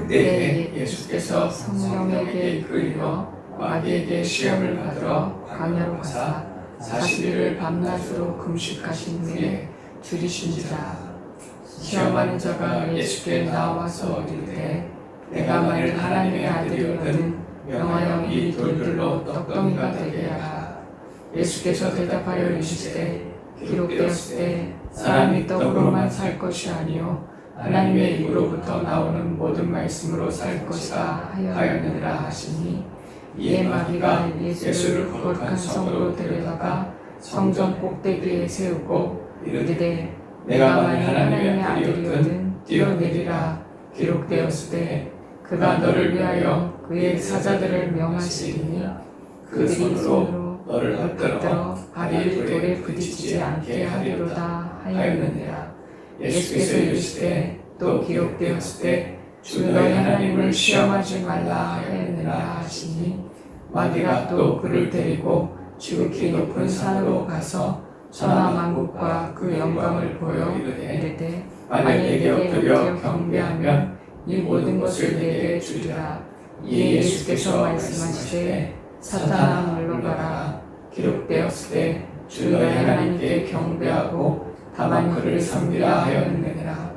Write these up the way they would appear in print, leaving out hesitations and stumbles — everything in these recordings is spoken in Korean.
그때에 예수께서 성령에게 이끌려 마귀에게 시험을 받으러 광야로 가사 40일을 밤낮으로 금식하신 후에 줄이신지라. 시험하는 자가 예수께 나와서 이르되 내가 만일 하나님의 아들이거든 명하여 이 돌들로 떡덩이가 되게 하라. 예수께서 대답하여 이르시되 기록되었을 때 사람이 떡으로만 살 것이 아니요 하나님의 입으로부터 나오는 모든 말씀으로 살 것이다 하였느니라 하시니, 이에 마귀가 예수를 거룩한 성으로 데려다가 성전 꼭대기에 세우고 이르되 내가 만일 하나님의 아들이거든 뛰어내리라. 기록되었을 때 그가 너를 위하여 그의 사자들을 명하시리니 그들이 손으로 너를 헛들어 발이 돌에 부딪히지 않게 하리로다 하였느니라. 예수께서 이르시되 또 기록되었을 때 주 너희 하나님을 시험하지 말라 하였느니라 하시니, 마귀가 또 그를 데리고 지극히 높은 산으로 가서 천하 만국과 그 영광을 보여 이르되 만약 내게 엎드려 경배하면 이 모든 것을 내게 주리라. 이에 예수께서 말씀하시되 사탄아 물러가라. 기록되었을 때 주 너희 하나님께 경배하고 다만 그를 섬기라 하였느니라.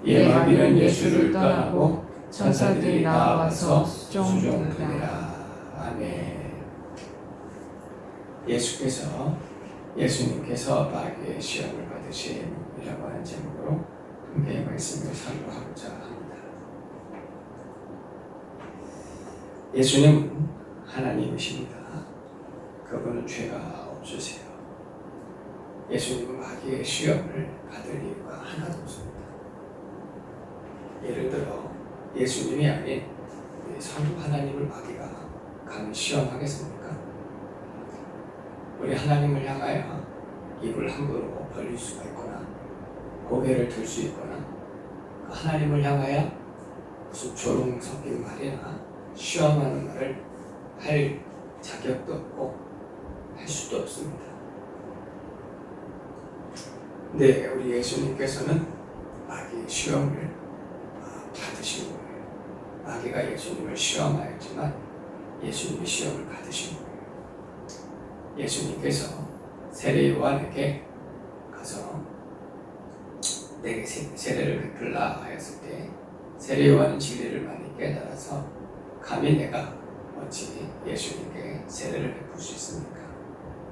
이에 마귀는 예수를 떠나고 천사들이 나와서 수종드리라. 아멘. 예수님께서 마귀의 시험을 받으심이라고 하는 제목으로 함께 말씀을 상고하고자 합니다. 예수님은 하나님이십니다. 그분은 죄가 없으세요. 예수님은 마귀의 시험을 받을 이유가 하나도 없습니다. 예를 들어 예수님이 아닌 우리 성부 하나님을 마귀가 감히 시험하겠습니까? 우리 하나님을 향하여 입을 함부로 벌릴 수가 있거나 고개를 들 수 있거나 그 하나님을 향하여 무슨 조롱 섞인 말이나 시험하는 말을 할 자격도 없고 할 수도 없습니다. 근데 우리 예수님께서는 마귀의 시험을 받으신 거예요. 마귀가 예수님을 시험하였지만 예수님이 시험을 받으신 거예요. 예수님께서 세례 요한에게 가서 내게 세례를 베풀라 하였을 때 세례 요한은 진리를 많이 깨달아서 감히 내가 어찌 예수님께 세례를 베풀 수 있습니까?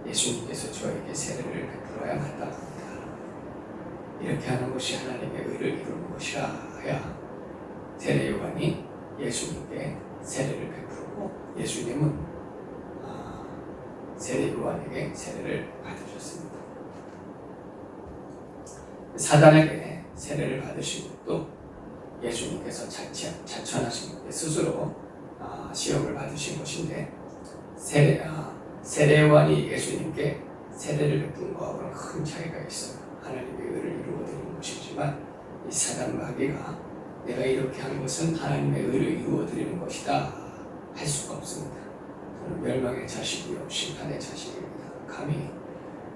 예수님께서 저에게 세례를 베풀어야 마땅합니다. 이렇게 하는 것이 하나님의 의를 이루는 것이라 하여 세례 요한이 예수님께 세례를 베풀고 예수님은 세례 요한에게 세례를 받으셨습니다. 사단에게 세례를 받으신 것도 예수님께서 자천하신 것에 스스로 시험을 받으신 것인데, 세례 요한이 예수님께 세례를 베푼 것하고는 큰 차이가 있어요. 하나님의 의를 이루어드리는 것이지만 이 사단 마귀가 내가 이렇게 한 것은 하나님의 의를 이루어드리는 것이다 할 수가 없습니다. 저는 멸망의 자식이요 심판의 자식입니다. 감히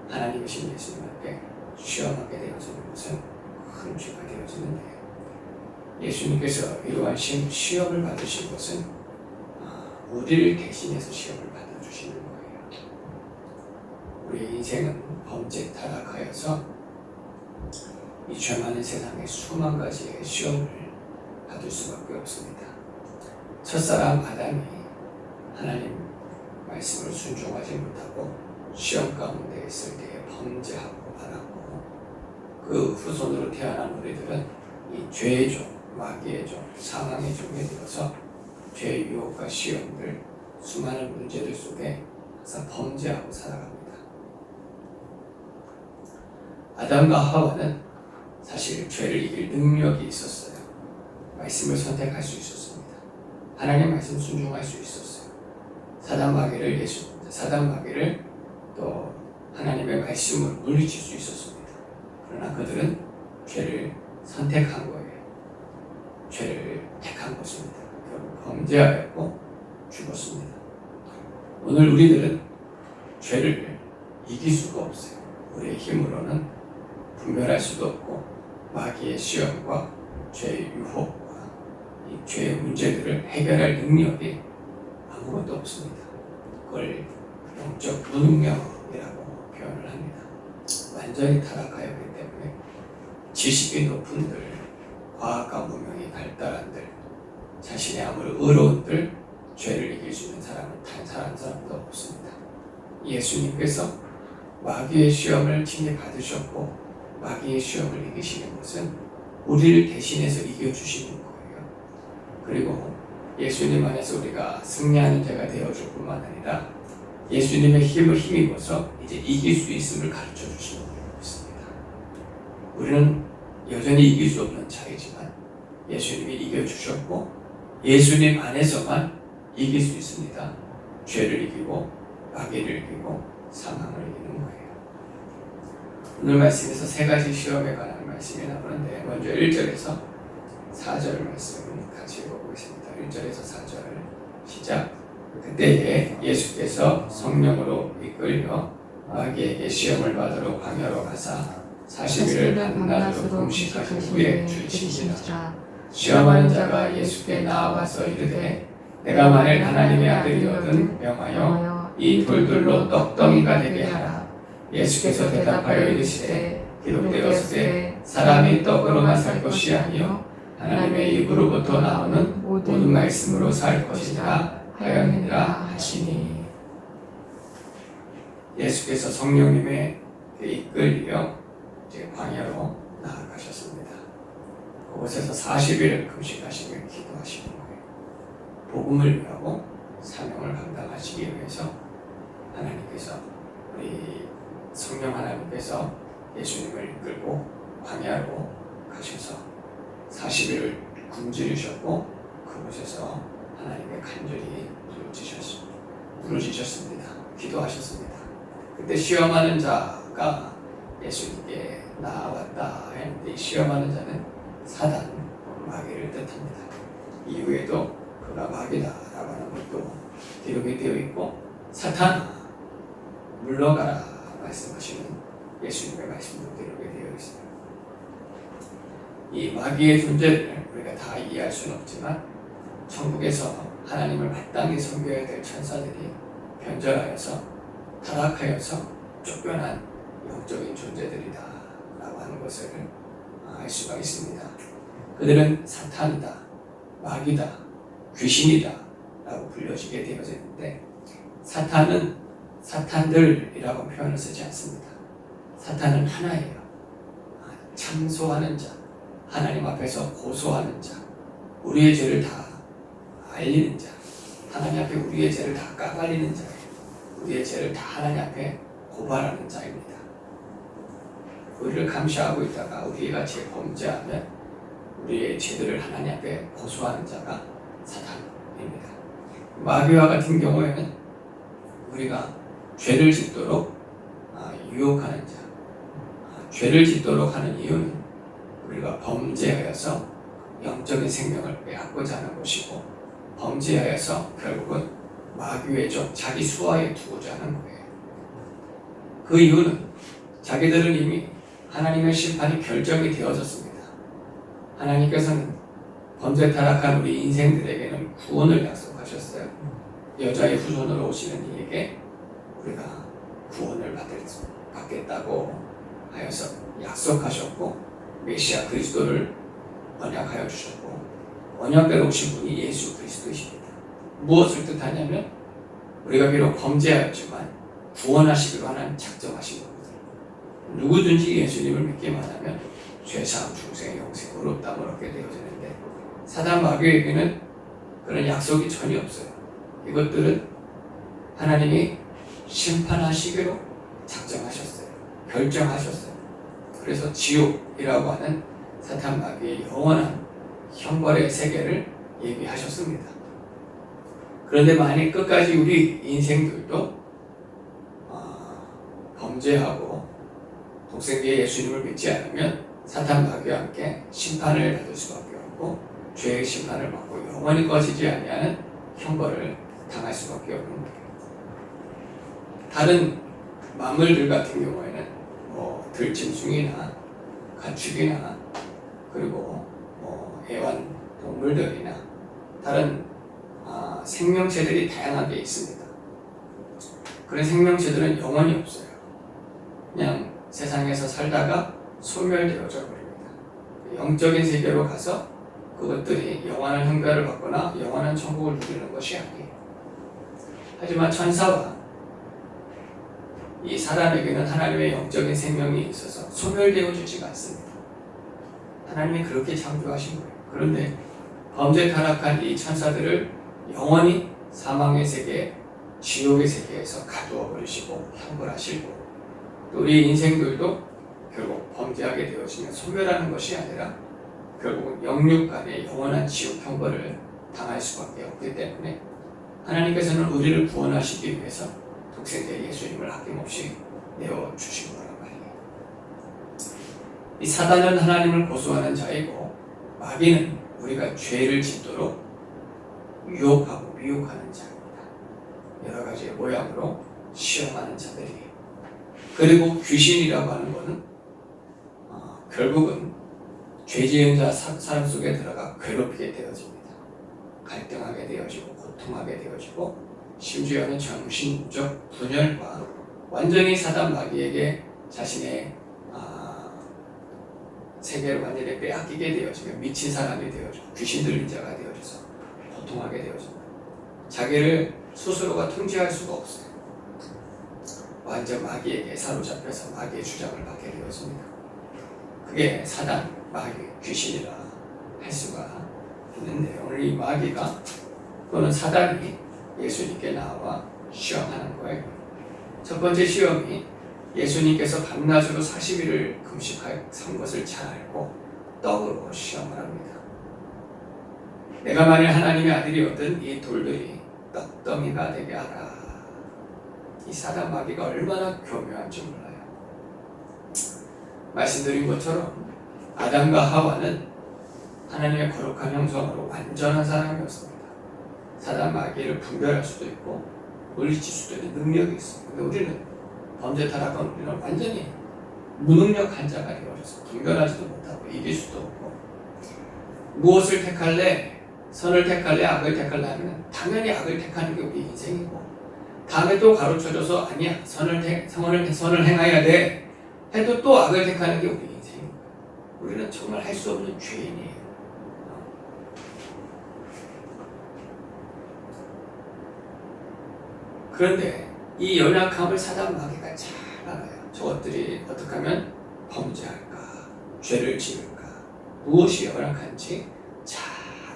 하나님이신 예수님 앞에 시험하게 되어지는 것은 큰 죄가 되어지는데, 예수님께서 이러한 시험을 받으신 것은 우리를 대신해서 시험을 받아주시는 거예요. 우리의 인생은 범죄 타락하여서 이 죄 많은 세상에 수만 가지의 시험을 받을 수밖에 없습니다. 첫사람 아담이 하나님 말씀을 순종하지 못하고 시험 가운데 있을 때에 범죄하고 말았고, 그 후손으로 태어난 우리들은 이 죄의 종, 마귀의 종, 사망의 종에 들어서 죄의 유혹과 시험들, 수많은 문제들 속에 항상 범죄하고 살아갑니다. 아담과 하와는 사실 죄를 이길 능력이 있었어요. 말씀을 선택할 수 있었습니다. 하나님의 말씀 순종할 수 있었어요. 사단 마귀를 또 하나님의 말씀을 물리칠 수 있었습니다. 그러나 그들은 죄를 선택한 거예요. 죄를 택한 것입니다. 결국 범죄하였고 죽었습니다. 오늘 우리들은 죄를 이길 수가 없어요. 우리의 힘으로는 분별할 수도 없고 마귀의 시험과 죄의 유혹과 이 죄의 문제들을 해결할 능력이 아무것도 없습니다. 그걸 영적 무능력이라고 표현을 합니다. 완전히 타락하였기 때문에 지식이 높은들, 과학과 문명이 발달한들, 자신의 아무리 의로운들 죄를 이길 수 있는 사람은 탄탄한 사람도 없습니다. 예수님께서 마귀의 시험을 친히 받으셨고 마귀의 시험을 이기시는 것은 우리를 대신해서 이겨주시는 거예요. 그리고 예수님 안에서 우리가 승리하는 자가 되어줄 뿐만 아니라 예수님의 힘을 힘입어서 이제 이길 수 있음을 가르쳐 주시는 거예요. 우리는 여전히 이길 수 없는 자이지만 예수님이 이겨주셨고 예수님 안에서만 이길 수 있습니다. 죄를 이기고 마귀를 이기고 사망을 이기는 거예요. 오늘 말씀에서 세 가지 시험에 관한 말씀이 나오는데 먼저 1절에서 4절 말씀 같이 읽어보겠습니다. 1절에서 4절 시작. 그때에 예수께서 성령으로 이끌려 마귀에게 시험을 받으러 광야로 가사 40일을 밤낮으로 금식하신 후에 죽이시니라. 시험하는 자가 예수께 나와서 이르되 내가 만일 하나님의 아들이거든 명하여 이 돌들로 떡덩이가 되게 하라. 예수께서 대답하여 이르시되 기록되었으되 사람이 떡으로만 살 것이 아니요 하나님의 입으로부터 나오는 모든 말씀으로 살 것이라 하였느니라 하시니. 예수께서 성령님의 이끌려 이제 광야로 나아가셨습니다. 그곳에서 40일을 금식하시며 기도하시는 거예요. 복음을 위하고 사명을 감당하시기 위해서 하나님께서 우리 성령 하나님께서 예수님을 이끌고 광야로 가셔서 40일을 굶주리셨고 그곳에서 하나님의 간절히 부르짖으셨습니다. 기도하셨습니다. 그때 시험하는 자가 예수님께 나왔다 했는데 시험하는 자는 사단, 마귀를 뜻합니다. 이후에도 그가 마귀다라고 하는 것도 기록이 되어 있고 사탄아 물러가라 말씀하시는 예수님의 말씀도 기록이 되어 있습니다. 이 마귀의 존재를 우리가 다 이해할 수는 없지만 천국에서 하나님을 마땅히 섬겨야 될 천사들이 변절하여서 타락하여서 쫓겨난 영적인 존재들이다 라고 하는 것을 알 수가 있습니다. 그들은 사탄이다, 마귀다, 귀신이다 라고 불려지게 되어졌는데 사탄은 사탄들이라고 표현을 쓰지 않습니다. 사탄은 하나예요. 참소하는 자, 하나님 앞에서 고소하는 자, 우리의 죄를 다 알리는 자, 하나님 앞에 우리의 죄를 다 까발리는 자예요. 우리의 죄를 다 하나님 앞에 고발하는 자입니다. 우리를 감시하고 있다가 우리가 죄 범죄하면 우리의 죄들을 하나님 앞에 고소하는 자가 사탄입니다. 마귀와 같은 경우에는 우리가 죄를 짓도록 유혹하는 자, 죄를 짓도록 하는 이유는 우리가 범죄하여서 영적인 생명을 빼앗고자 하는 것이고 범죄하여서 결국은 마귀의 종 자기 수하에 두고자 하는 거예요. 그 이유는 자기들은 이미 하나님의 심판이 결정이 되어졌습니다. 하나님께서는 범죄 타락한 우리 인생들에게는 구원을 약속하셨어요. 여자의 후손으로 오시는 이에게 우리가 구원을 받겠다고 하여서 약속하셨고 메시아 그리스도를 언약하여 주셨고 언약대로 오신 분이 예수 그리스도이십니다. 무엇을 뜻하냐면 우리가 비록 범죄하였지만 구원하시기로 하나님 작정하신 겁니다. 누구든지 예수님을 믿기만 하면 죄사함, 중생, 영생, 의롭다함을 얻게 되어지는데 사단 마귀에게는 그런 약속이 전혀 없어요. 이것들은 하나님이 심판하시기로 작정하셨어요. 결정하셨어요. 그래서 지옥이라고 하는 사탄 마귀의 영원한 형벌의 세계를 예비하셨습니다. 그런데 만약 끝까지 우리 인생들도 범죄하고 독생자의 예수님을 믿지 않으면 사탄 마귀와 함께 심판을 받을 수밖에 없고 죄의 심판을 받고 영원히 꺼지지 아니하는 형벌을 당할 수밖에 없는 거예요. 다른 만물들 같은 경우에는 들짐승이나 가축이나 그리고 애완동물 동물들이나 다른 생명체들이 다양하게 있습니다. 그런 생명체들은 영원히 없어요. 그냥 세상에서 살다가 소멸되어져 버립니다. 영적인 세계로 가서 그것들이 영원한 형벌을 받거나 영원한 천국을 누리는 것이 아니에요. 하지만 천사와 이 사람에게는 하나님의 영적인 생명이 있어서 소멸되어지지가 않습니다. 하나님이 그렇게 창조하신 거예요. 그런데 범죄 타락한 이 천사들을 영원히 사망의 세계, 지옥의 세계에서 가두어 버리시고 형벌하시고, 또 우리 인생들도 결국 범죄하게 되어지면 소멸하는 것이 아니라 결국은 영육 간의 영원한 지옥 형벌을 당할 수밖에 없기 때문에 하나님께서는 우리를 구원하시기 위해서 독생자 예수님을 아낌없이 내어주신 거란 말이에요. 이 사단은 하나님을 고소하는 자이고, 마귀는 우리가 죄를 짓도록 유혹하고 미혹하는 자입니다. 여러 가지의 모양으로 시험하는 자들이에요. 그리고 귀신이라고 하는 것은 결국은 죄 지은 자 사람 속에 들어가 괴롭히게 되어집니다. 갈등하게 되어지고 고통하게 되어지고, 심지어는 정신적 분열과 완전히 사단 마귀에게 자신의 세계를 완전히 빼앗기게 되어지면 미친 사람이 되어지고 귀신 들린 자가 되어져서 고통하게 되어집니다. 자기를 스스로가 통제할 수가 없어요. 완전 마귀에게 사로잡혀서 마귀의 주장을 받게 되어집니다. 그게 사단, 마귀, 귀신이라 할 수가 있는데, 오늘 이 마귀가 또는 사단이 예수님께 나와 시험하는 거예요. 첫 번째 시험이 예수님께서 밤낮으로 40일을 금식한 것을 잘 알고 떡으로 시험을 합니다. 내가 만일 하나님의 아들이었던 이 돌들이 떡더미가 되게 하라. 이 사단 마귀가 얼마나 교묘한지 몰라요. 말씀드린 것처럼 아담과 하와는 하나님의 거룩한 형상으로 완전한 사람이었습니다. 사단 마귀를 분별할 수도 있고 물리칠 수도 있는 능력이 있습니다. 근데 우리는 범죄 타락한 우리는 완전히 무능력한 자가 되어져서 분별하지도 못하고 이길 수도 없고, 무엇을 택할래? 선을 택할래? 악을 택할래? 하면 당연히 악을 택하는 게 우리 인생이고, 다음에 또 가르쳐줘서 아니야, 선을 행해야 돼 해도 또 악을 택하는 게 우리 인생입니다. 우리는 정말 할 수 없는 죄인이에요. 그런데 이 연약함을 사단 마귀가 잘 알아요. 저것들이 어떻게 하면 범죄할까, 죄를 지을까, 무엇이 연약한지 잘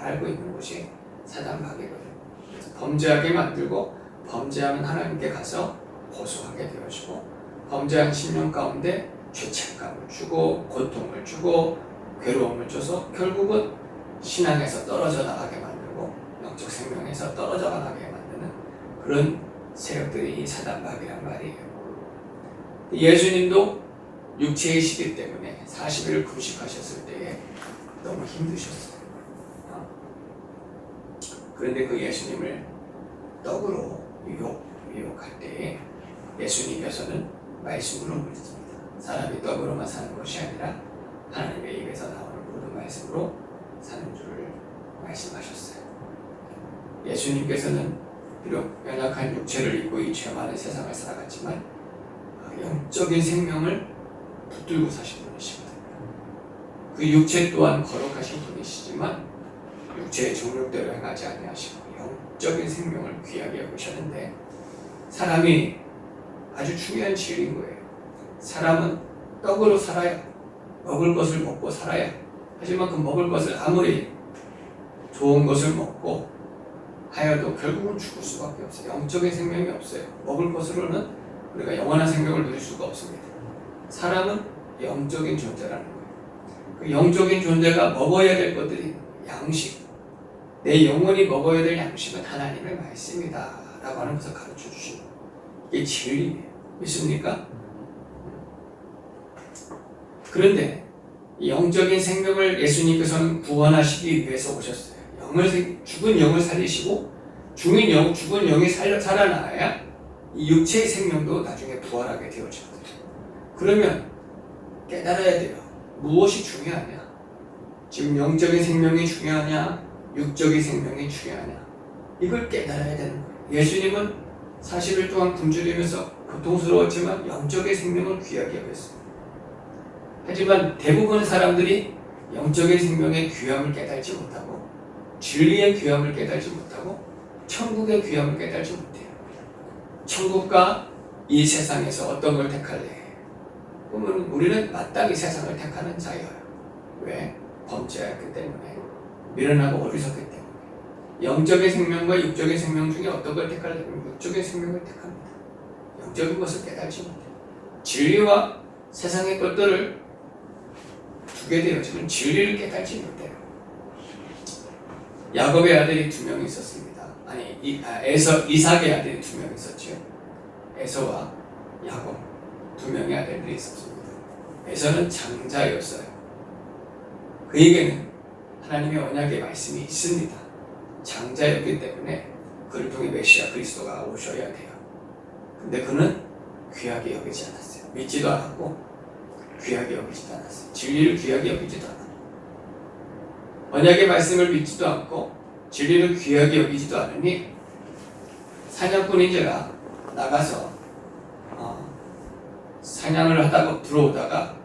알고 있는 것이 사단 마귀거든요. 그래서 범죄하게 만들고, 범죄하면 하나님께 가서 고소하게 되어지고, 범죄한 심령 가운데 죄책감을 주고 고통을 주고 괴로움을 줘서 결국은 신앙에서 떨어져 나가게 만들고 영적 생명에서 떨어져 나가게 만드는 그런 세력들이 이 사단 마귀란 말이에요. 예수님도 육체의 시기 때문에 40일을 금식하셨을 때에 너무 힘드셨어요. 그런데 그 예수님을 떡으로 유혹할 때에 예수님께서는 말씀으로 물리칩니다. 사람이 떡으로만 사는 것이 아니라 하나님의 입에서 나오는 모든 말씀으로 사는 줄을 말씀하셨어요. 예수님께서는 비록 연약한 육체를 입고 이 죄 많은 세상을 살아갔지만 영적인 생명을 붙들고 사신 분이십니다. 그 육체 또한 거룩하신 분이시지만 육체의 정욕대로 행하지 아니하시고 영적인 생명을 귀하게 여기셨는데, 사람이 아주 중요한 진리인 거예요. 사람은 떡으로 살아야, 먹을 것을 먹고 살아야. 하지만 그 먹을 것을 아무리 좋은 것을 먹고 하여도 결국은 죽을 수밖에 없어요. 영적인 생명이 없어요. 먹을 것으로는 우리가 영원한 생명을 누릴 수가 없습니다. 사람은 영적인 존재라는 거예요. 그 영적인 존재가 먹어야 될 것들이 양식, 내 영혼이 먹어야 될 양식은 하나님의 말씀이다 라고 하는 것을 가르쳐 주시는 거예요. 이게 진리예요. 믿습니까? 그런데 영적인 생명을 예수님께서는 구원하시기 위해서 오셨어요. 죽은 영을 살리시고 죽은 영이 살아나야 이 육체의 생명도 나중에 부활하게 되어지거든요. 그러면 깨달아야 돼요. 무엇이 중요하냐? 지금 영적인 생명이 중요하냐? 육적인 생명이 중요하냐? 이걸 깨달아야 되는 거예요. 예수님은 40일 동안 굶주리면서 고통스러웠지만 영적인 생명을 귀하게 여겼습니다. 하지만 대부분 사람들이 영적인 생명의 귀함을 깨달지 못하고 진리의 귀함을 깨달지 못하고 천국의 귀함을 깨달지 못해요. 천국과 이 세상에서 어떤 걸 택할래? 그러면 우리는 마땅히 세상을 택하는 자예요. 왜? 범죄였기 때문에, 미련하고 어리석기 때문에. 영적인 생명과 육적인 생명 중에 어떤 걸 택하려면 육적인 생명을 택합니다. 영적인 것을 깨달지 못해요. 진리와 세상의 것들을 두게 되어지면 진리를 깨달지 못해요. 야곱의 아들이 2명이 있었습니다. 이삭의 아들이 2명이 있었죠. 에서와 야곱 2명의 아들들이 있었습니다. 에서는 장자였어요. 그에게는 하나님의 언약의 말씀이 있습니다. 장자였기 때문에 그를 통해 메시아 그리스도가 오셔야 돼요. 근데 그는 귀하게 여기지 않았어요. 믿지도 않았고 귀하게 여기지도 않았어요. 진리를 귀하게 여기지도 않았어요. 언약의 말씀을 믿지도 않고 진리를 귀하게 여기지도 않으니 사냥꾼인지라 나가서 사냥을 하다가 들어오다가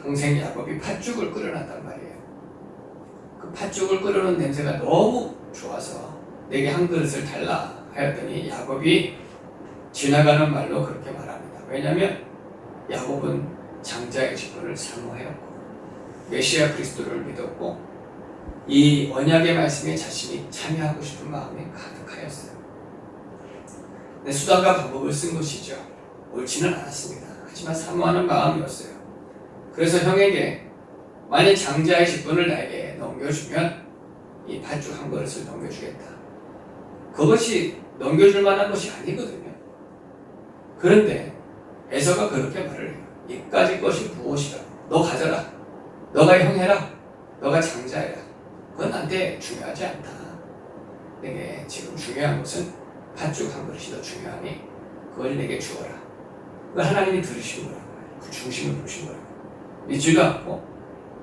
동생 야곱이 팥죽을 끓여놨단 말이에요. 그 팥죽을 끓여놓은 냄새가 너무 좋아서 내게 한 그릇을 달라 하였더니 야곱이 지나가는 말로 그렇게 말합니다. 왜냐하면 야곱은 장자의 직분을 사모하였고 메시아 그리스도를 믿었고 이 언약의 말씀에 자신이 참여하고 싶은 마음이 가득하였어요. 내 수단과 방법을 쓴 것이죠. 옳지는 않았습니다. 하지만 사모하는 마음이었어요. 그래서 형에게 만약 장자의 직분을 나에게 넘겨주면 이 팥죽 한 그릇을 넘겨주겠다. 그것이 넘겨줄 만한 것이 아니거든요. 그런데 에서가 그렇게 말을 해요. 이까지 것이 무엇이라? 너 가져라. 너가 형 해라. 너가 장자해라. 그건 나한테 중요하지 않다. 내게 지금 중요한 것은 팥죽 한 그릇이 더 중요하니 그걸 내게 주어라. 그걸 하나님이 들으신 거라고. 그 중심을 보신 거라고. 믿지도 않고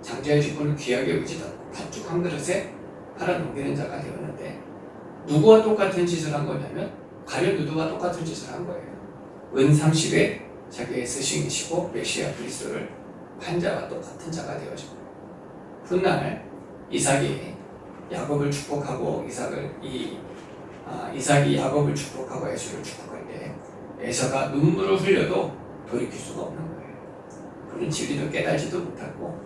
장자의 직분을 귀하게 여기지도 않고 팥죽 한 그릇에 팔아넘기는 자가 되었는데 누구와 똑같은 짓을 한 거냐면 가룟 유다와 똑같은 짓을 한 거예요. 은 30에 자기의 스승이시고 메시아 그리스도를 판 자와 똑같은 자가 되어진 거예요. 훗날 이삭이 야곱을 축복하고 이삭이 야곱을 축복하고 에서를 축복할 때 에서가 눈물을 흘려도 돌이킬 수가 없는 거예요. 그는 진리도 깨달지도 못하고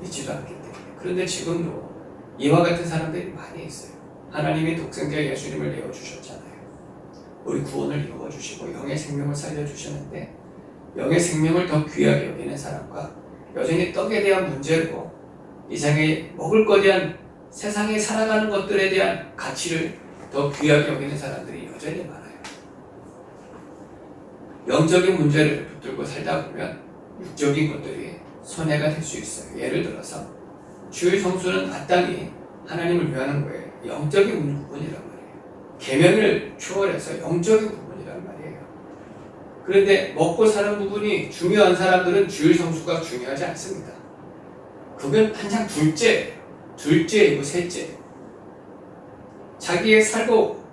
믿지도 않기 때문에. 그런데 지금도 이와 같은 사람들이 많이 있어요. 하나님이 독생자 예수님을 내어주셨잖아요. 우리 구원을 이루어주시고 영의 생명을 살려주셨는데 영의 생명을 더 귀하게 여기는 사람과 여전히 떡에 대한 문제로 이 세상에 먹을 것에 대한 세상에 살아가는 것들에 대한 가치를 더 귀하게 여기는 사람들이 여전히 많아요. 영적인 문제를 붙들고 살다 보면 육적인 것들이 손해가 될 수 있어요. 예를 들어서 주의 성수는 마땅히 하나님을 위하는 거예요. 영적인 부분이란 말이에요. 계명을 초월해서 영적인 부분이란 말이에요. 그런데 먹고 사는 부분이 중요한 사람들은 주의 성수가 중요하지 않습니다. 그건 한창 둘째이고 셋째. 자기의 살고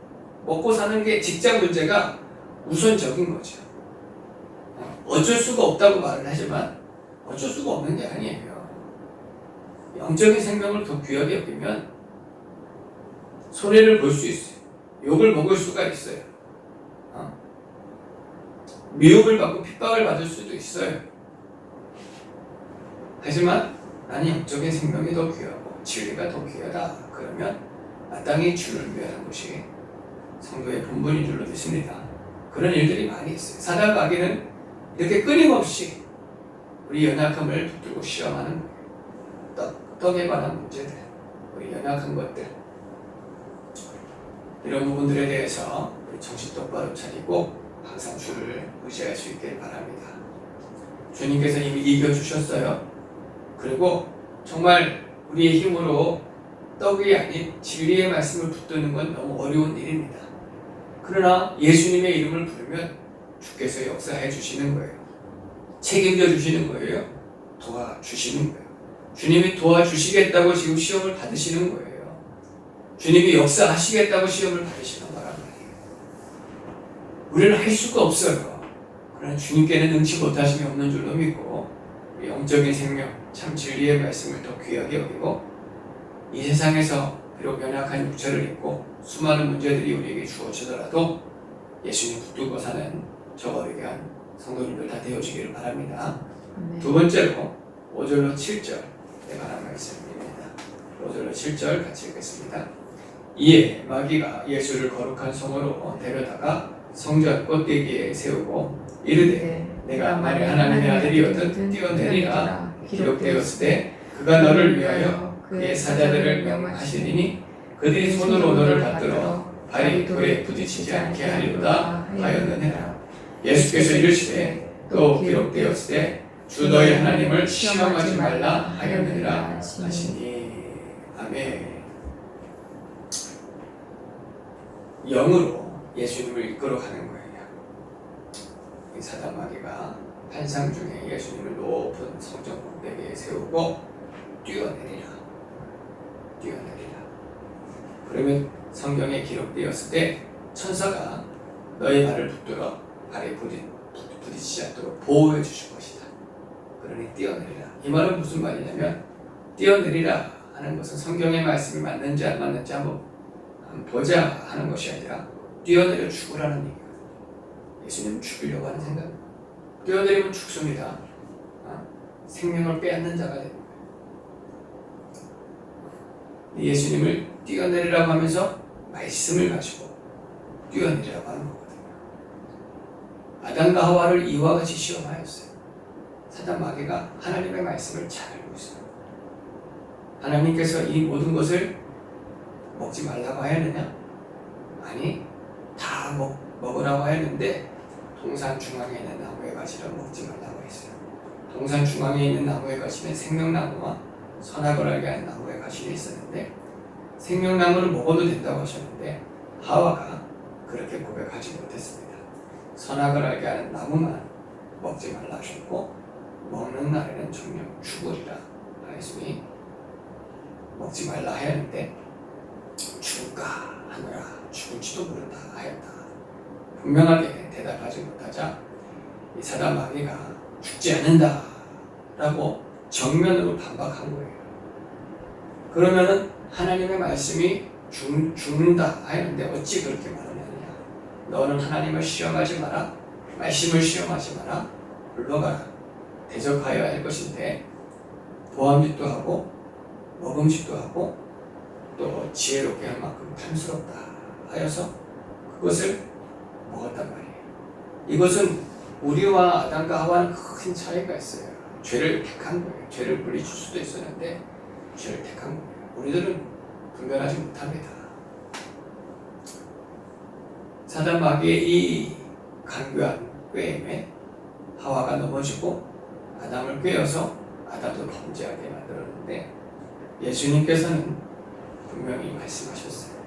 먹고 사는 게 직장 문제가 우선적인 거죠. 어쩔 수가 없다고 말을 하지만 어쩔 수가 없는 게 아니에요. 영적인 생명을 더 귀하게 여기면 손해를 볼 수 있어요. 욕을 먹을 수가 있어요. 미움을 받고 핍박을 받을 수도 있어요. 하지만 나는 영적인 생명이 더 귀하고 진리가 더 귀하다. 그러면 마땅히 주를 위하는 것이 성도의 본분인 줄로 믿습니다. 그런 일들이 많이 있어요. 사단 마귀는 이렇게 끊임없이 우리 연약함을 붙들고 시험하는 떡에 관한 문제들, 우리 연약한 것들, 이런 부분들에 대해서 우리 정신 똑바로 차리고 항상 주를 의지할 수 있길 바랍니다. 주님께서 이미 이겨주셨어요. 그리고 정말 우리의 힘으로 떡이 아닌 진리의 말씀을 붙드는 건 너무 어려운 일입니다. 그러나 예수님의 이름을 부르면 주께서 역사해 주시는 거예요. 책임져 주시는 거예요. 도와주시는 거예요. 주님이 도와주시겠다고 지금 시험을 받으시는 거예요. 주님이 역사하시겠다고 시험을 받으시는 거란 말이에요. 우리는 할 수가 없어요. 그러나 주님께는 능치 못하심이 없는 줄로 믿고 영적인 생명, 참 진리의 말씀을 더 귀하게 여기고 이 세상에서 비록 연약한 육체를 입고 수많은 문제들이 우리에게 주어지더라도 예수님 붙들고 사는 저 어리게 한 성도님들 다 되어지기를 바랍니다. 아멘. 두 번째로 5절로 7절에 관한 말씀입니다. 5절로 7절 같이 읽겠습니다. 이에 마귀가 예수를 거룩한 성으로 데려다가 성전 꼭대기에 세우고 이르되 내가 만일 하나님의 아들이었든 뛰어내리라 기록되었을 때 그가 너를 위하여 그의 사자들을 명하시리니 그들이 손으로 너를 받들어 발이 돌에 부딪히지 않게 하리로다 하였느니라. 예수께서 이르시되 또 기록되었을 때 주 너희 하나님을 시험하지 말라 하였느니라 하시니. 아멘. 영으로 예수님을 이끌어가는 거예요. 이 사단 마귀가 환상 중에 예수님을 높은 성전 꼭대기에 세우고 뛰어내리라. 그러면 성경에 기록되었을 때 천사가 너의 발을 붙들어 발에 부딪히지 않도록 보호해 주실 것이다. 그러니 뛰어내리라. 이 말은 무슨 말이냐면 뛰어내리라 하는 것은 성경의 말씀이 맞는지 안 맞는지 한번 보자 하는 것이 아니라 뛰어내려 죽으라는 얘기거든요. 예수님은 죽이려고 하는 생각입니다. 뛰어내리면 죽습니다. 생명을 빼앗는 자가 됩니다. 예수님을 뛰어내리라고 하면서 말씀을 가지고 뛰어내리라고 하는 거거든요. 아담과 하와를 이와 같이 시험하였어요. 사단 마귀가 하나님의 말씀을 잘 알고 있어요. 하나님께서 이 모든 것을 먹지 말라고 하였느냐? 아니, 다 먹으라고 하였는데 동산 중앙에 있는 나무의 가지를 먹지 말라고 했어요. 동산 중앙에 있는 나무의 가지는 생명나무와 선악을 알게 하는 나무의 가시가 있었는데 생명나무를 먹어도 된다고 하셨는데 하와가 그렇게 고백하지 못했습니다. 선악을 알게 하는 나무만 먹지 말라 하셨고 먹는 날에는 정녕 죽으리라 하였으니 먹지 말라 하였는데 죽을까 하노라 죽을지도 모른다 하였다. 분명하게 대답하지 못하자 이 사단 마귀가 죽지 않는다 라고 정면으로 반박한 거예요. 그러면은 하나님의 말씀이 죽는다 하였는데 어찌 그렇게 말하느냐. 너는 하나님을 시험하지 마라. 말씀을 시험하지 마라. 물러가라. 대적하여야 할 것인데 보암짓도 하고 먹음직도 하고 또 지혜롭게 할 만큼 탐스럽다 하여서 그것을 먹었단 말이에요. 이것은 우리와 아담과 하와는 큰 차이가 있어요. 죄를 택한 거예요. 죄를 물리칠 수도 있었는데 죄를 택한 거예요. 우리들은 분별하지 못합니다. 사단 마귀의 이 간교한 꾀임에 하와가 넘어지고 아담을 꾀어서 아담도 범죄하게 만들었는데 예수님께서는 분명히 말씀하셨어요.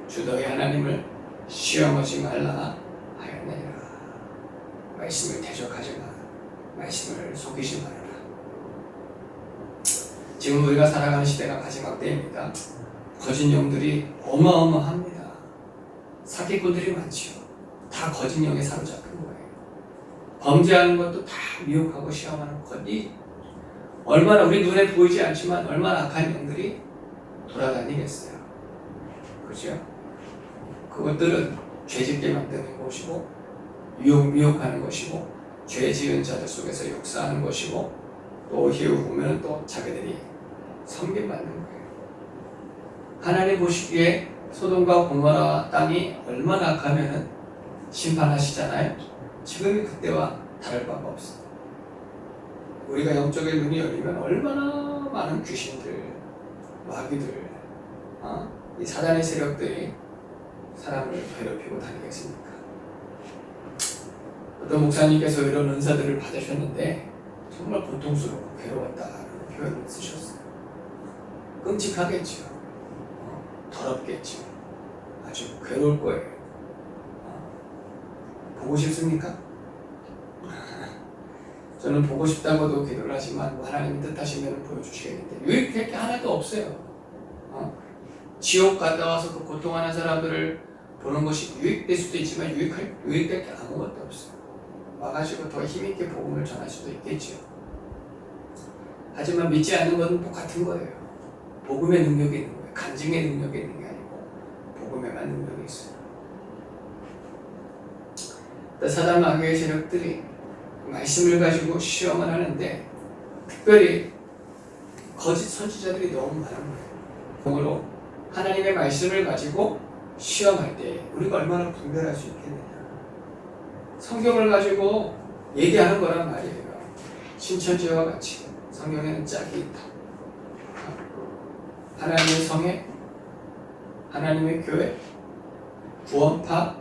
주 너희 하나님을 시험하지 말라 하였느니라. 말씀을 대적하지 마라. 말씀을 속이지 말아라. 지금 우리가 살아가는 시대가 마지막 때입니다. 거짓 영들이 어마어마합니다. 사기꾼들이 많지요. 다 거짓 영에 사로잡힌 거예요. 범죄하는 것도 다 미혹하고 시험하는 것이 얼마나 우리 눈에 보이지 않지만 얼마나 악한 영들이 돌아다니겠어요. 그죠? 그것들은 죄짓게 만드는 것이고 미혹하는 것이고 죄 지은 자들 속에서 역사하는 것이고 또 이후 보면 또 자기들이 섬김받는 거예요. 하나님 보시기에 소돔과 고모라 땅이 얼마나 악하면은 심판하시잖아요. 지금이 그때와 다를 바가 없어요. 우리가 영적인 눈이 열리면 얼마나 많은 귀신들, 마귀들, 이 사단의 세력들이 사람을 괴롭히고 다니겠습니까? 어떤 목사님께서 이런 은사들을 받으셨는데 정말 고통스럽고 괴로웠다라는 표현을 쓰셨어요. 끔찍하겠죠. 더럽겠죠. 아주 괴로울 거예요. 보고 싶습니까? 저는 보고 싶다고도 기도를 하지만 하나님이 뜻하시면 보여주시겠는데 유익될 게 하나도 없어요. 지옥 갔다 와서 그 고통하는 사람들을 보는 것이 유익될 수도 있지만 유익될 게 아무것도 없어요. 와가지고 더 힘있게 복음을 전할 수도 있겠지요. 하지만 믿지 않는 것은 똑같은 거예요. 복음의 능력이 있는 거예요. 간증의 능력이 있는 게 아니고 복음에만 능력이 있어요. 사단 마귀의 세력들이 말씀을 가지고 시험을 하는데 특별히 거짓 선지자들이 너무 많은 거예요. 그러므로 하나님의 말씀을 가지고 시험할 때 우리가 얼마나 분별할 수 있겠느냐. 성경을 가지고 얘기하는 거란 말이에요. 신천지와 같이 성경에는 짝이 있다. 하나님의 성에, 하나님의 교회, 구원파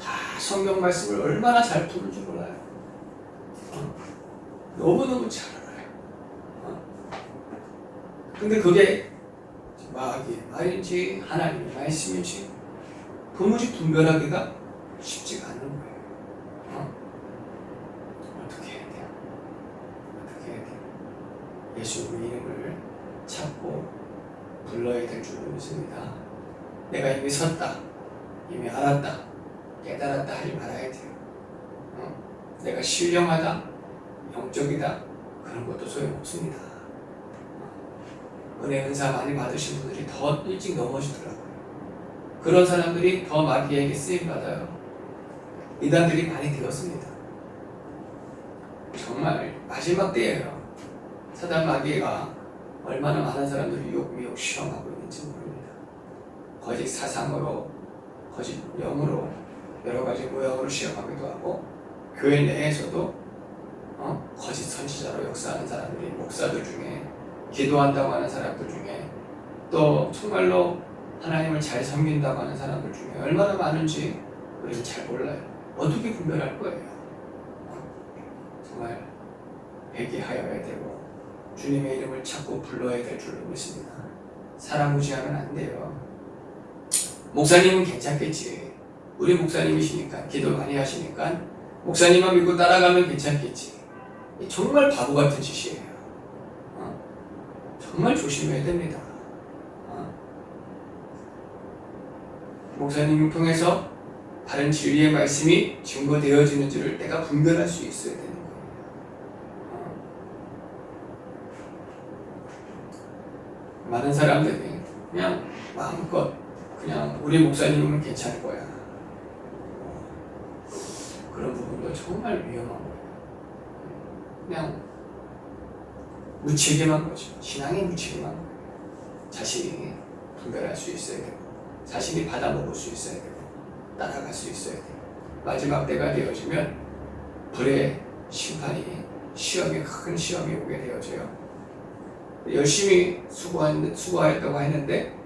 다 성경 말씀을 얼마나 잘 풀을 줄 몰라요. 너무너무 잘 알아요. 근데 그게 마귀의 말인지 하나님의 말씀인지 도무지 분별하기가 쉽지가 않은 거예요. 어떻게 해야 돼요? 어떻게 해야 돼요? 예수님의 이름을 찾고 불러야 될 줄로 믿습니다. 내가 이미 섰다, 이미 알았다, 깨달았다 하지 말아야 돼요. 내가 신령하다, 영적이다, 그런 것도 소용없습니다. 은혜 은사 많이 받으신 분들이 더 일찍 넘어지더라고요. 그런 사람들이 더 마귀에게 쓰임받아요. 이단들이 많이 되었습니다. 정말 마지막 때예요. 사단 마귀가 얼마나 많은 사람들이 미혹 시험하고 있는지 모릅니다. 거짓 사상으로, 거짓 영으로, 여러 가지 모양으로 시험하기도 하고, 교회 내에서도 거짓 선지자로 역사하는 사람들이 목사들 중에, 기도한다고 하는 사람들 중에, 또 정말로 하나님을 잘 섬긴다고 하는 사람들 중에 얼마나 많은지 우리는 잘 몰라요. 어떻게 분별할 거예요? 정말 회개하여야 되고 주님의 이름을 찾고 불러야 될 줄로 믿습니다. 사람 무시하면 안 돼요. 목사님은 괜찮겠지. 우리 목사님이시니까, 기도 많이 하시니까 목사님만 믿고 따라가면 괜찮겠지. 정말 바보 같은 짓이에요. 정말 조심해야 됩니다. 목사님을 통해서 바른 진리의 말씀이 증거되어지는지를 내가 분별할 수 있어야 되는 거예요. 많은 사람들이 그냥 마음껏 그냥 우리 목사님은 괜찮을 거야. 그런 부분도 정말 위험한 거예요. 그냥 무책임한 거죠. 신앙이 무책임한 거예요. 자신이 분별할 수 있어야 되고, 자신이 받아먹을 수 있어야 되고, 따라갈 수 있어야 돼요. 마지막 때가 되어지면 불의 심판이, 시험이, 큰 시험이 오게 되어져요. 열심히 수고하였다고 했는데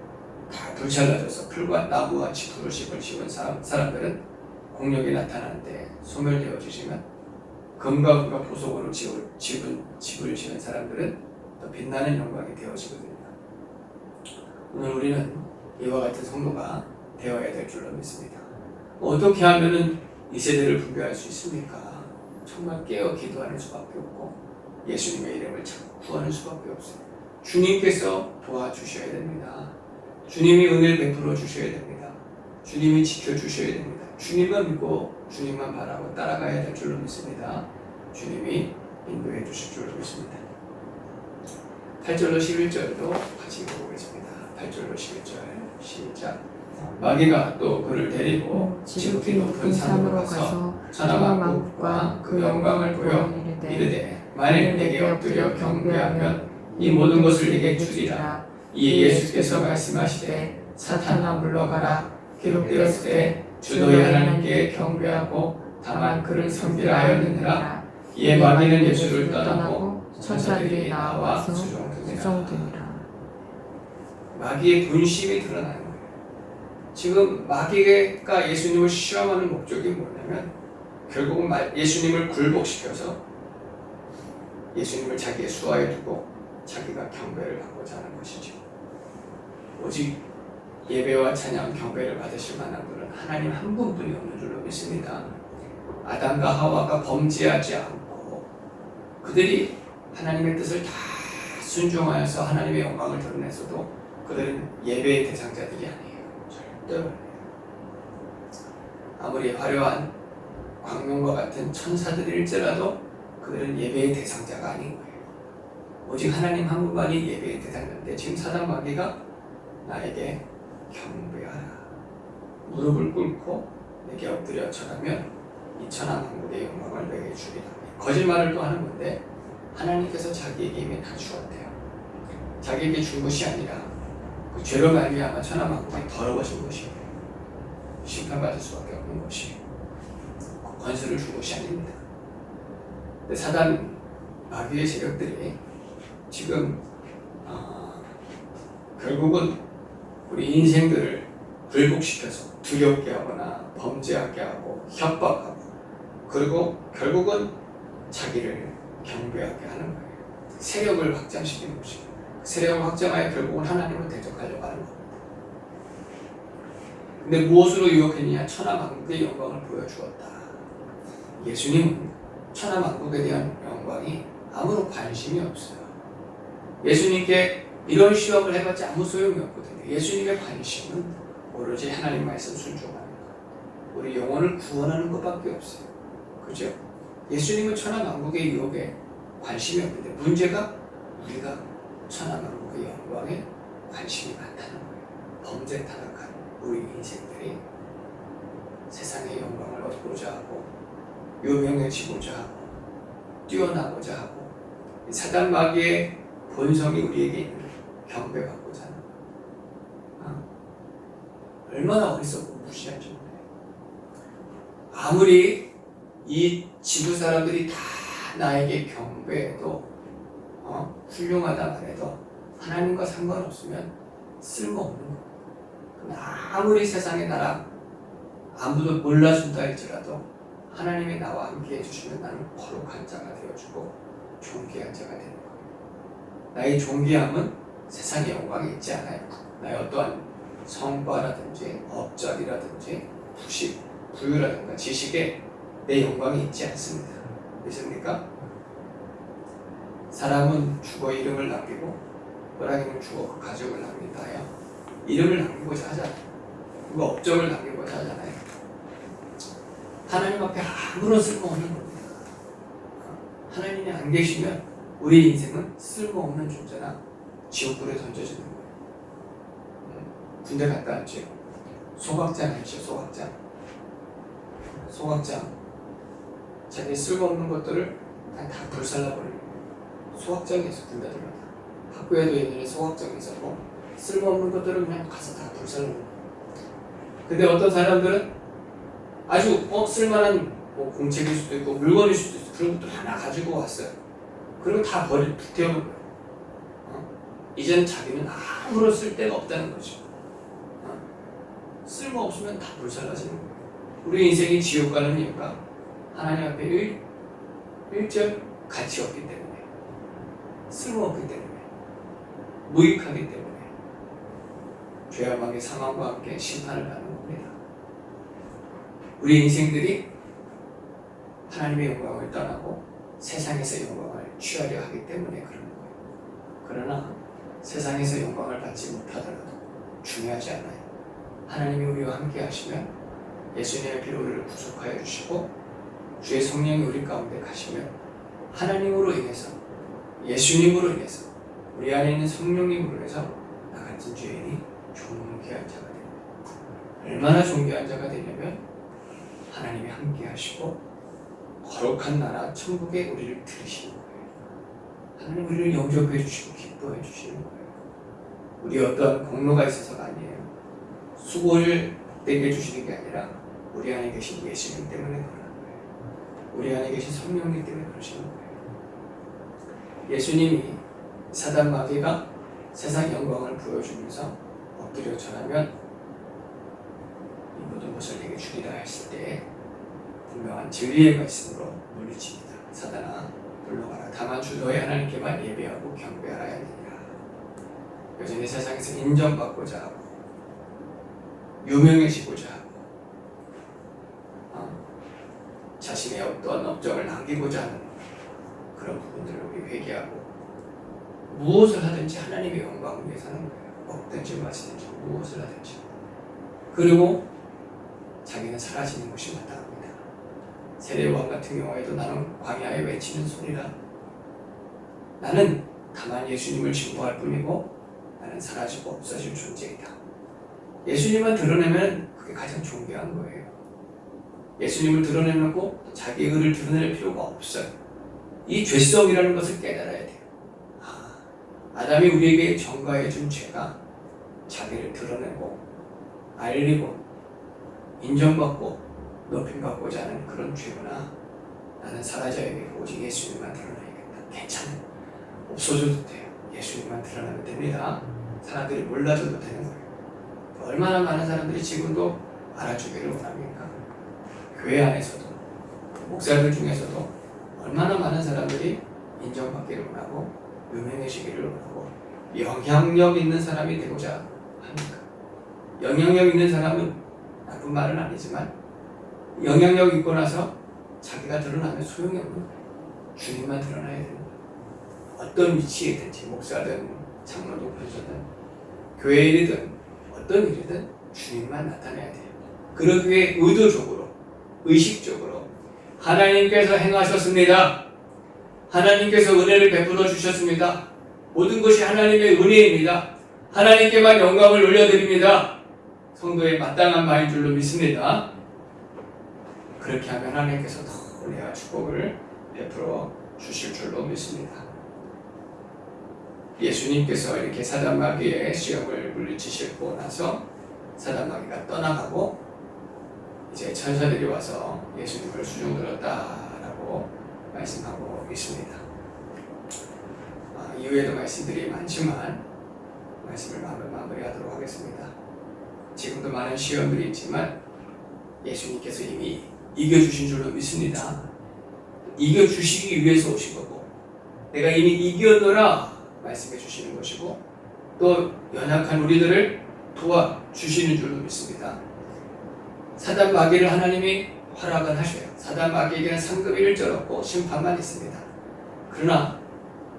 다 불살라져서 풀과 나무같이 불을 씹은 사람들은 공력이 나타나는데 소멸되어지지만, 금과 은과 보석으로 집을 지은 사람들은 또 빛나는 영광이 되어지거든요. 오늘 우리는 이와 같은 성도가 되어야 될 줄로 믿습니다. 어떻게 하면은 이 세대를 분별할 수 있습니까? 정말 깨어 기도하는 수밖에 없고 예수님의 이름을 찾고 구하는 수밖에 없어요. 주님께서 도와주셔야 됩니다. 주님이 은혜를 베풀어 주셔야 됩니다. 주님이 지켜주셔야 됩니다. 주님만 믿고 주님만 바라고 따라가야 될 줄로 믿습니다. 주님이 인도해 주실 줄로 믿습니다. 8절로 11절도 같이 읽어보겠습니다. 8절로 11절 시작. 마귀가 또 그를 데리고 지극히 높은 산으로 가서 천하 만국과 그 영광을 보여 이르되 만일 내게 엎드려 경배하면 이 모든 것을 네게 주리라. 이에 예수께서 말씀하시되 사탄아 물러가라. 기록되었으되 주 너희 하나님께 경배하고 다만 그를 섬기라 하였느니라. 이에 마귀는 예수를 떠나고 천사들이 나와 수종드니라. 마귀의 분심이 드러나는 거예요. 지금 마귀가 예수님을 시험하는 목적이 뭐냐면 결국은 예수님을 굴복시켜서 예수님을 자기의 수하에 두고 자기가 경배를 받고자 하는 것이죠. 오직 예배와 찬양 경배를 받으실 만한 분은 하나님 한 분뿐이 없는 줄로 믿습니다. 아담과 하와가 범죄하지 않고 그들이 하나님의 뜻을 다 순종하여서 하나님의 영광을 드러냈어도 그들은 예배의 대상자들이 아니에요. 절대로 아니에요. 아무리 화려한 광명과 같은 천사들일지라도 그들은 예배의 대상자가 아닌 거예요. 오직 하나님 한 분만이 예배의 대상자인데 지금 사단 마귀가 나에게 경배하라, 무릎을 꿇고 내게 엎드려 절하면 이 천하만국의 영광을 내게 주리라. 거짓말을 또 하는 건데 하나님께서 자기에게 이미 다 주었대요. 자기에게 준 것이 아니라 그 죄로 말미암아 천하만국이 더러워진 것이에요. 심판받을 수밖에 없는 것이에요. 그 권세를 준 것이 아닙니다. 근데 사단 마귀의 세력들이 지금 결국은 우리 인생들을 굴복시켜서 두렵게 하거나 범죄하게 하고 협박하고, 그리고 결국은 자기를 경배하게 하는 거예요. 세력을 확장시키는 것이에요. 세력을 확장하여 결국은 하나님을 대적하려고 하는 겁니다. 근데 무엇으로 유혹했느냐? 천하만국의 영광을 보여주었다. 예수님은 천하만국에 대한 영광이 아무런 관심이 없어요. 예수님께 이런 시험을 해봤자 아무 소용이 없거든요. 예수님의 관심은 오로지 하나님 말씀 순종하는 것, 우리 영혼을 구원하는 것밖에 없어요. 그죠? 예수님은 천하만국의 유혹에 관심이 없는데 문제가 우리가 천하만국의 영광에 관심이 많다는 거예요. 범죄 타락한 우리 인생들이 세상의 영광을 얻고자 하고 유명해지고자 하고 뛰어나고자 하고, 사단 마귀의 본성이 우리에게 있는 경배받고자 하는 거예요. 얼마나 어리석고 무시한지 몰라요. 아무리 이 지구 사람들이 다 나에게 경배해도 훌륭하다 말해도 하나님과 상관없으면 쓸모없는 거예요. 아무리 세상의 나라 아무도 몰라준다 할지라도 하나님이 나와 함께 해주시면 나는 거룩한 자가 되어주고 존귀한 자가 되는 거예요. 나의 존귀함은 세상의 영광이 있지 않아요. 나의 어떠한 성과라든지 업적이라든지 부식, 부유라든가 지식에 내 영광이 있지 않습니다. 믿습니까? 사람은 죽어 이름을 남기고 호랑이는 죽어 그 가족을 남긴다 하여 이름을 남기고자 하잖아요. 그리고 업적을 남기고자 하잖아요. 하나님 앞에 아무런 쓸모없는 겁니다. 하나님이 안 계시면 우리 인생은 쓸모없는 존재나 지옥불에 던져지는 거예요. 군대 갔다 왔죠. 소각장 알죠? 소각장. 자기 쓸모없는 것들을 다 불살라버리는 거예요. 소각장이 있어, 군대들마다. 학교에도 예전에 소각장이 있었고 쓸모없는 것들을 그냥 가서 다 불살라버리는 거예요. 근데 어떤 사람들은 아주 쓸만한 공책일 수도 있고 물건일 수도 있고 그런 것들 하나 가지고 왔어요. 그리고 다 불태우는 거예요. 이제는 자기는 아무런 쓸데가 없다는 거죠. 쓸모없으면 다 불살라지는 거예요. 우리 인생이 지옥 가는 이유가 하나님 앞에 일절 가치 없기 때문에, 쓸모없기 때문에, 무익하기 때문에 죄와 마귀의 상황과 함께 심판을 받는 겁니다. 우리 인생들이 하나님의 영광을 떠나고 세상에서 영광을 취하려 하기 때문에 그러는 거예요. 그러나 세상에서 영광을 받지 못하더라도 중요하지 않아요. 하나님이 우리와 함께 하시면 예수님의 피로 우리를 구속하여 주시고 주의 성령이 우리 가운데 가시면 하나님으로 인해서, 예수님으로 인해서, 우리 안에 있는 성령님으로 인해서 나 같은 죄인이 존귀한 자가 됩니다. 얼마나 존귀한 자가 되냐면 하나님이 함께 하시고 거룩한 나라 천국에 우리를 들이시는 거예요. 하나님 우리를 영접해 주시고 기뻐해 주시는 거예요. 우리 어떤 공로가 있어서가 아니에요. 수고를 내게 주시는 게 아니라 우리 안에 계신 예수님 때문에 그러는 거예요. 우리 안에 계신 성령님 때문에 그러시는 거예요. 예수님이 사단 마귀가 세상 영광을 보여주면서 엎드려 절하면 이 모든 것을 내게 주리라 했을 때 분명한 진리의 말씀으로 물리칩니다. 사단아 물러가라. 다만 주 너의 하나님께만 예배하고 경배하라 하느니라. 여전히 세상에서 인정받고자 하고 유명해지고자 하고 자신의 어떤 업적을 남기고자 하는 그런 부분들을 우리 회개하고 무엇을 하든지 하나님의 영광을 위해 사는 거예요. 먹든지 마시든지 무엇을 하든지. 그리고 자기는 사라지는 것이 마땅합니다. 세례요한 같은 경우에도 나는 광야에 외치는 소리라. 나는 다만 예수님을 증거할 뿐이고 나는 사라지고 없어질 존재이다. 예수님만 드러내면 그게 가장 존귀한 거예요. 예수님을 드러내놓고 자기의 의를 드러낼 필요가 없어요. 이 죄성이라는 것을 깨달아야 돼요. 아담이 우리에게 전가해 준 죄가 자기를 드러내고 알리고 인정받고 높임받고자 하는 그런 죄구나. 나는 사라져야겠고 오직 예수님만 드러나야겠다. 괜찮아요. 없어져도 돼요. 예수님만 드러나면 됩니다. 사람들이 몰라줘도 되는 거예요. 얼마나 많은 사람들이 지금도 알아주기를 원합니까? 교회 안에서도 목사들 중에서도 얼마나 많은 사람들이 인정받기를 원하고 유명해지기를 원하고 영향력 있는 사람이 되고자 합니까? 영향력 있는 사람은 나쁜 말은 아니지만 영향력 있고 나서 자기가 드러나면 소용이 없는 거예요. 주님만 드러나야 되는 거예요. 어떤 위치에 있든지 목사든 장로 높으시든 교회 일이든 어떤 일이든 주님만 나타내야 돼요. 그러기 위해 의도적으로 의식적으로 하나님께서 행하셨습니다. 하나님께서 은혜를 베풀어 주셨습니다. 모든 것이 하나님의 은혜입니다. 하나님께만 영광을 올려드립니다. 성도의 마땅한 바인 줄로 믿습니다. 그렇게 하면 하나님께서 더 은혜와 축복을 베풀어 주실 줄로 믿습니다. 예수님께서 이렇게 사단마귀의 시험을 물리치시고 나서 사단마귀가 떠나가고 이제 천사들이 와서 예수님을 수종들었다라고 말씀하고 있습니다. 이후에도 말씀들이 많지만 말씀을 마무리하도록 하겠습니다. 지금도 많은 시험들이 있지만 예수님께서 이미 이겨주신 줄로 믿습니다. 이겨주시기 위해서 오신 거고 내가 이미 이겨노라 말씀해 주시는 것이고 또 연약한 우리들을 도와주시는 줄로 믿습니다. 사단 마귀를 하나님이 허락은 하셔요. 사단 마귀에게는 상급이 1절 없고 심판만 있습니다. 그러나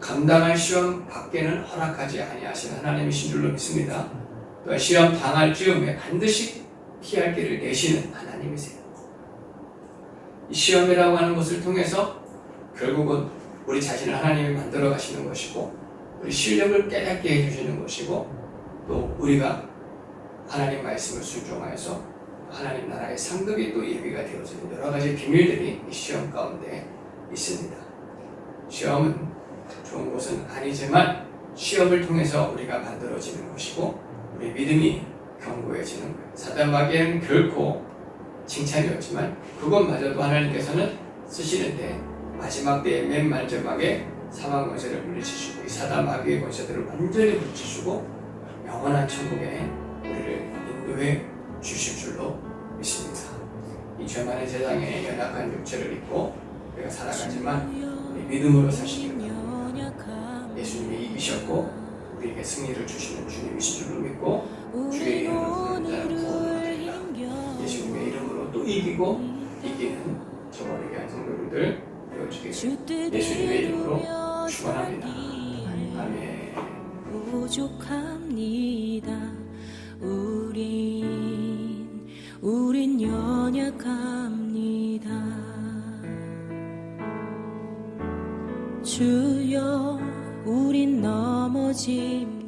감당할 시험 밖에는 허락하지 아니하시는 하나님이신 줄로 믿습니다. 또한 시험 당할 즈음에 반드시 피할 길을 내시는 하나님이세요. 이 시험이라고 하는 것을 통해서 결국은 우리 자신을 하나님이 만들어 가시는 것이고 우리 실력을 깨닫게 해주시는 것이고 또 우리가 하나님 말씀을 순종하여서 하나님 나라의 상급이 또 예비가 되어지는 여러 가지 비밀들이 이 시험 가운데 있습니다. 시험은 좋은 것은 아니지만 시험을 통해서 우리가 만들어지는 것이고 우리 믿음이 견고해지는 거예요. 사단 마귀는 결코 칭찬이었지만 그것마저도 하나님께서는 쓰시는데 마지막 때에 맨 마지막에 사망 권세를 물리치시고 이 사단 마귀의 권세들을 완전히 물리치시고 영원한 천국에 우리를 인도해 주실 줄로 믿습니다. 이 죄 많은 세상에 연약한 육체를 입고 우리가 살아가지만 우리 믿음으로 사시기를 바랍니다. 예수님이 이기셨고 우리에게 승리를 주시는 주님이신 줄로 믿고 주의 이름으로 부르는 자는 구원을 얻으리라. 예수님의 이름으로 또 이기고 이기는 저와 우리의 성도님들 되어주기를 예수님의 이름으로 축원합니다. 아멘. 부족합니다. 우린 연약합니다. 주여 우린 넘어집니다.